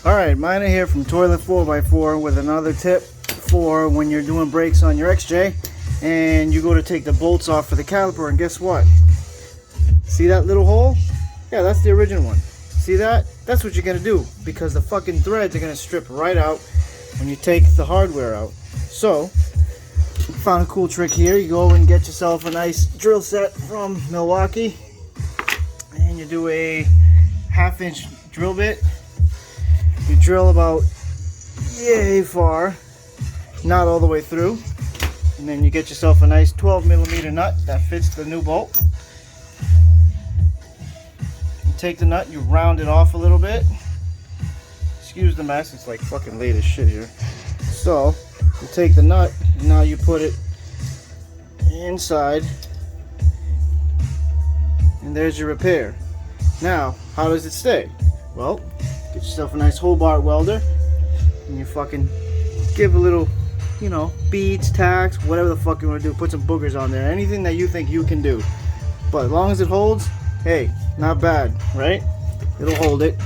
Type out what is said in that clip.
Alright, Minor here from toilet4x4 with another tip for when you're doing brakes on your XJ and you go to take the bolts off for the caliper, and guess what? See that little hole? Yeah, that's the original one. See that? That's what you're gonna do, because the fucking threads are gonna strip right out when you take the hardware out. So, found a cool trick here. You go and get yourself a nice drill set from Milwaukee and you do a 1/2-inch drill bit. You drill about yay far, not all the way through, and then you get yourself a nice 12mm nut that fits the new bolt. You take the nut, you round it off a little bit. Excuse the mess, it's like fucking late as shit here. So you take the nut and now you put it inside, and there's your repair. Now, how does it stay? Well, get yourself a nice Hobart welder and you fucking give a little, you know, beads, tacks, whatever the fuck you want to do. Put some boogers on there, anything that you think you can do. But as long as it holds, hey, not bad, right? It'll hold it.